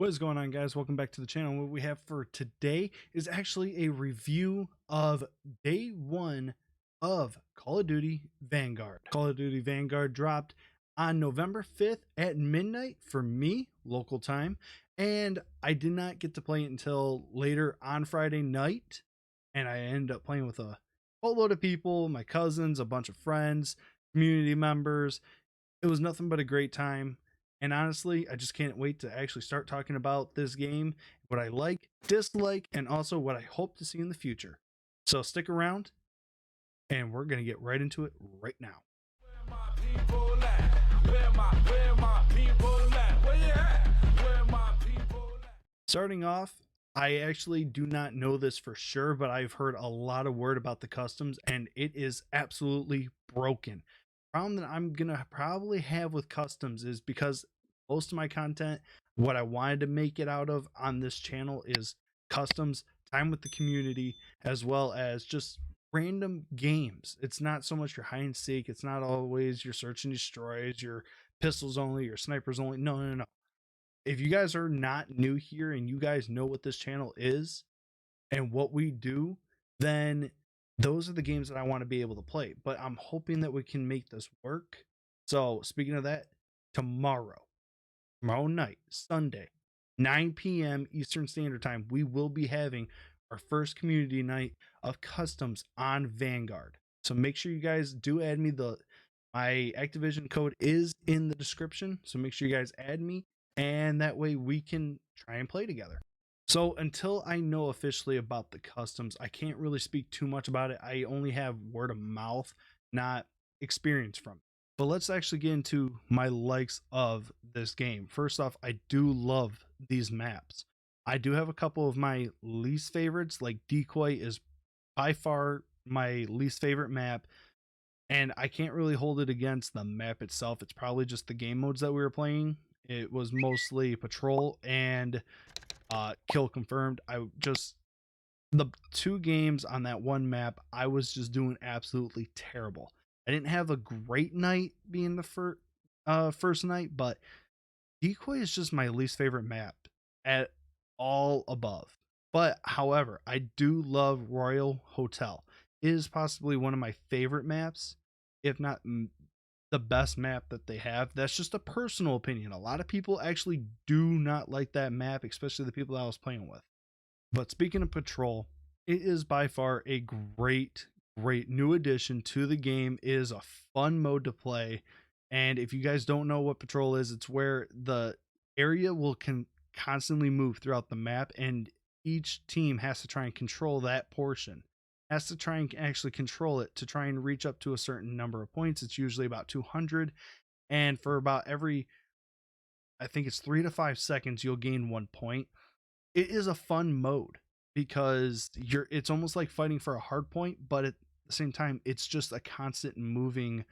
What is going on, guys? Welcome back to the channel. What we have for today is actually a review of day one of Call of Duty Vanguard. Call of Duty Vanguard dropped on November 5th at midnight for me, local time, and I did not get to play it until later on Friday night, and I ended up playing with a whole load of people, my cousins, a bunch of friends, community members. It was nothing but a great time. And honestly, I just can't wait to actually start talking about this game, what I like, dislike, and also what I hope to see in the future. So stick around, and we're going to get right into it right now. Starting off, I actually do not know this for sure, but I've heard a lot of word about the customs, and it is absolutely broken. Problem that I'm gonna probably have with customs is because most of my content, what I wanted to make it out of on this channel is customs, time with the community, as well as just random games. It's not so much your hide and seek, it's not always your search and destroys, your pistols only, your snipers only. No. If you guys are not new here and you guys know what this channel is and what we do, then those are the games that I want to be able to play. But I'm hoping that we can make this work. So speaking of that, tomorrow night, Sunday, 9 p.m. Eastern Standard Time, we will be having our first community night of customs on Vanguard. So make sure you guys do add me. My Activision code is in the description, so make sure you guys add me, and that way we can try and play together. So until I know officially about the customs, I can't really speak too much about it. I only have word of mouth, not experience from it. But let's actually get into my likes of this game. First off, I do love these maps. I do have a couple of my least favorites, like Decoy is by far my least favorite map, and I can't really hold it against the map itself. It's probably just the game modes that we were playing. It was mostly patrol and kill confirmed. The two games on that one map, I was just doing absolutely terrible. I didn't have a great night being the first night, but Decoy is just my least favorite map at all above. But however, I do love Royal Hotel. It is possibly one of my favorite maps, if not the best map that they have. That's just a personal opinion. A lot of people actually do not like that map, especially the people that I was playing with. But speaking of patrol, it is by far a great new addition to the game. It is a fun mode to play. And if you guys don't know what patrol is, it's where the area will constantly move throughout the map, and each team has to try and control that portion. Has to try and actually control it to try and reach up to a certain number of points. It's usually about 200, and for about every, I think it's 3 to 5 seconds, you'll gain 1 point. It is a fun mode because it's almost like fighting for a hard point, but at the same time, it's just a constant moving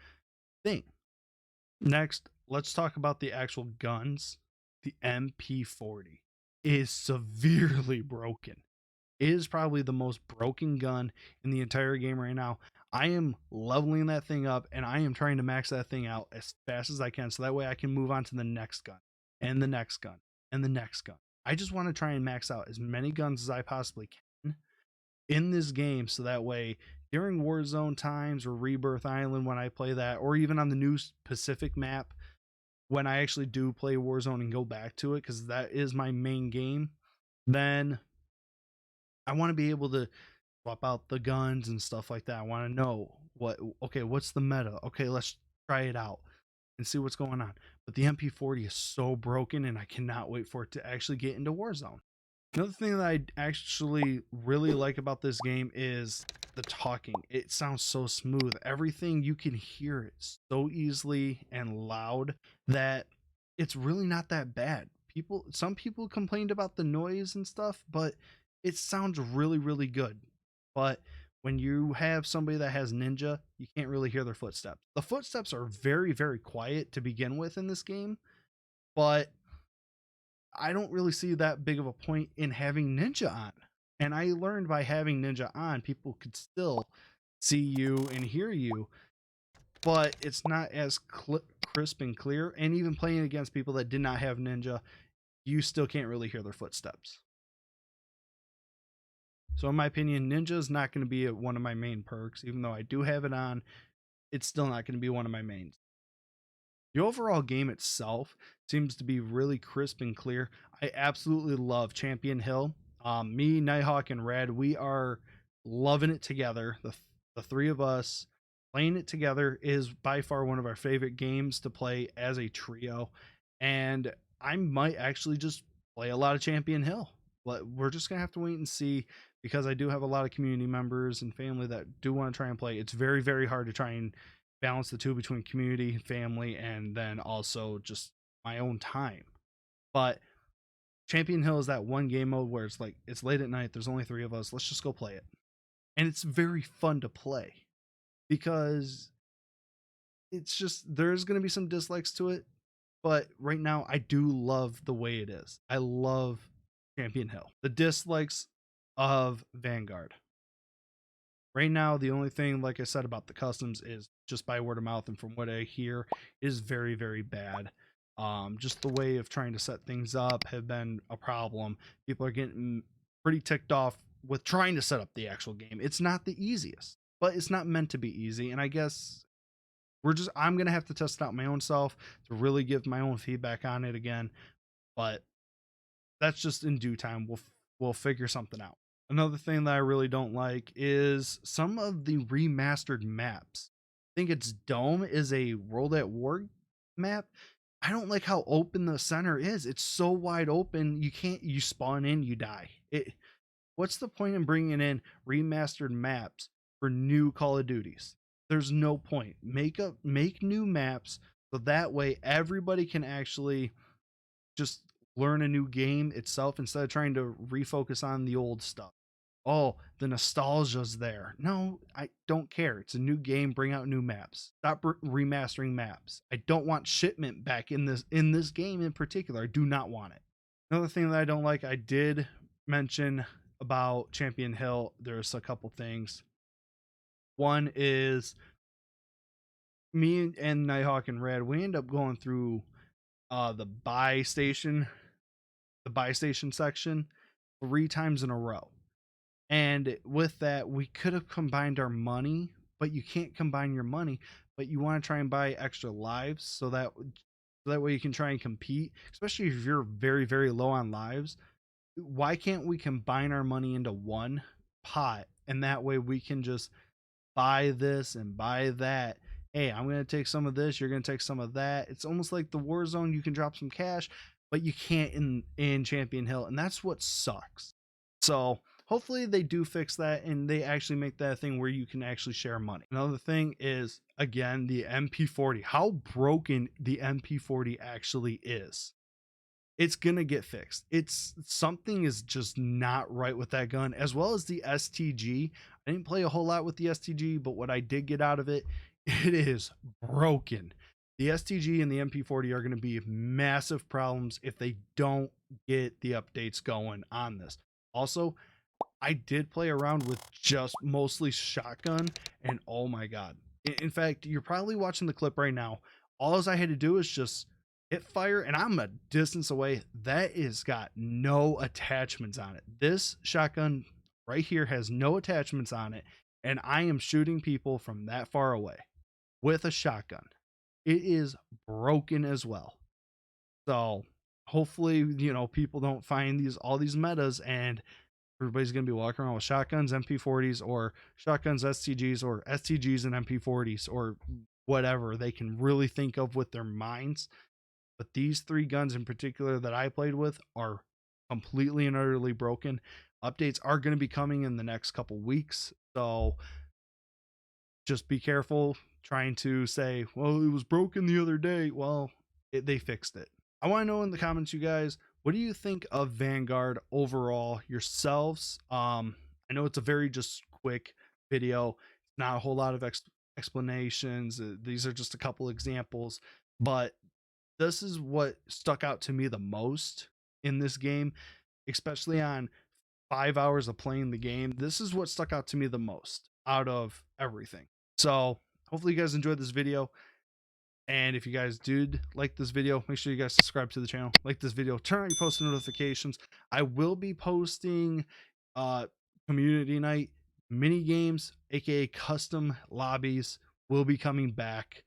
thing. Next, let's talk about the actual guns. The MP40 is severely broken. It is probably the most broken gun in the entire game right now. I am leveling that thing up, and I am trying to max that thing out as fast as I can, so that way I can move on to the next gun, and the next gun, and the next gun. I just want to try and max out as many guns as I possibly can in this game, so that way during Warzone times or Rebirth Island when I play that, or even on the new Pacific map when I actually do play Warzone and go back to it, because that is my main game, then I want to be able to swap out the guns and stuff like that. I want to know what's the meta? Okay, let's try it out and see what's going on. But the MP40 is so broken, and I cannot wait for it to actually get into Warzone. Another thing that I actually really like about this game is the talking. It sounds so smooth. Everything, you can hear it so easily and loud that it's really not that bad. Some people complained about the noise and stuff, but it sounds really good. But when you have somebody that has ninja, you can't really hear their footsteps. The footsteps are very quiet to begin with in this game, but I don't really see that big of a point in having ninja on. And I learned by having ninja on, people could still see you and hear you, but it's not as crisp and clear. And even playing against people that did not have ninja, you still can't really hear their footsteps. So in my opinion, Ninja is not going to be one of my main perks. Even though I do have it on, it's still not going to be one of my mains. The overall game itself seems to be really crisp and clear. I absolutely love Champion Hill. Me, Nighthawk, and Red, we are loving it together. The three of us playing it together is by far one of our favorite games to play as a trio. And I might actually just play a lot of Champion Hill. But we're just gonna have to wait and see, because I do have a lot of community members and family that do want to try and play. It's very, very hard to try and balance the two between community, family, and then also just my own time. But Champion Hill is that one game mode where it's like, it's late at night, there's only three of us, let's just go play it. And it's very fun to play because it's just, there's going to be some dislikes to it, but right now I do love the way it is. I love Champion Hill. The dislikes of Vanguard. Right now, the only thing, like I said, about the customs is just by word of mouth, and from what I hear, is very, very bad. Just the way of trying to set things up have been a problem. People are getting pretty ticked off with trying to set up the actual game. It's not the easiest, but it's not meant to be easy. And I guess I'm gonna have to test it out my own self to really give my own feedback on it again. But that's just in due time. We'll figure something out. Another thing that I really don't like is some of the remastered maps. I think it's Dome is a World at War map. I don't like how open the center is. It's so wide open. You spawn in, you die. What's the point in bringing in remastered maps for new Call of Duties? There's no point. Make new maps so that way everybody can actually just learn a new game itself instead of trying to refocus on the old stuff. Oh, the nostalgia's there. No, I don't care. It's a new game. Bring out new maps. Stop remastering maps. I don't want shipment back in this game in particular. I do not want it. Another thing that I don't like, I did mention about Champion Hill. There's a couple things. One is me and Nighthawk and Red, we end up going through the buy station section 3 times in a row. And with that, we could have combined our money, but you can't combine your money, but you want to try and buy extra lives so that way you can try and compete, especially if you're very, very low on lives. Why can't we combine our money into one pot, and that way we can just buy this and buy that? Hey, I'm going to take some of this, you're going to take some of that. It's almost like the Warzone. You can drop some cash, but you can't in Champion Hill, and that's what sucks. So hopefully they do fix that and they actually make that a thing where you can actually share money. Another thing is, again, the MP40. How broken the MP40 actually is. It's gonna get fixed. It's something is just not right with that gun, as well as the STG. I didn't play a whole lot with the STG, but what I did get out of it, it is broken. The STG and the MP40 are going to be massive problems if they don't get the updates going on this. Also, I did play around with just mostly shotgun, and oh my god. In fact, you're probably watching the clip right now. All I had to do is just hit fire, and I'm a distance away. That is got no attachments on it. This shotgun right here has no attachments on it, and I am shooting people from that far away with a shotgun. It is broken as well. So hopefully, people don't find all these metas and everybody's going to be walking around with shotguns, MP40s, or shotguns, STGs, or STGs and MP40s, or whatever they can really think of with their minds. But these 3 guns in particular that I played with are completely and utterly broken. Updates are going to be coming in the next couple weeks, so just be careful trying to say, well, it was broken the other day. Well, they fixed it. I want to know in the comments, you guys, what do you think of Vanguard overall yourselves? I know it's a very just quick video, not a whole lot of explanations. These are just a couple examples, but this is what stuck out to me the most in this game, especially on 5 hours of playing the game. This is what stuck out to me the most out of everything. So hopefully you guys enjoyed this video. And if you guys did like this video, make sure you guys subscribe to the channel, like this video, turn on your post notifications. I will be posting community night mini games, aka custom lobbies, will be coming back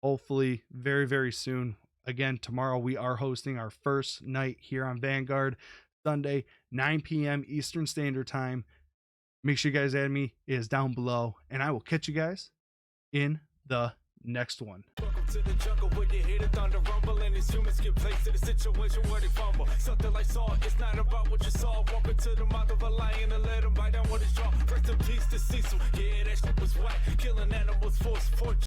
hopefully very, very soon. Again, tomorrow we are hosting our first night here on Vanguard, Sunday, 9 p.m. Eastern Standard Time. Make sure you guys add me. It is down below, and I will catch you guys in the next one. Welcome to the jungle where you hear the thunder rumble and these humans get placed in a situation where they fumble. Something like Saw, it's not about what you saw. Walking to the mouth of a lion and let him bite down what his jaw. Rest in peace to Cecil, yeah, that shit was whack. Killing animals for sport.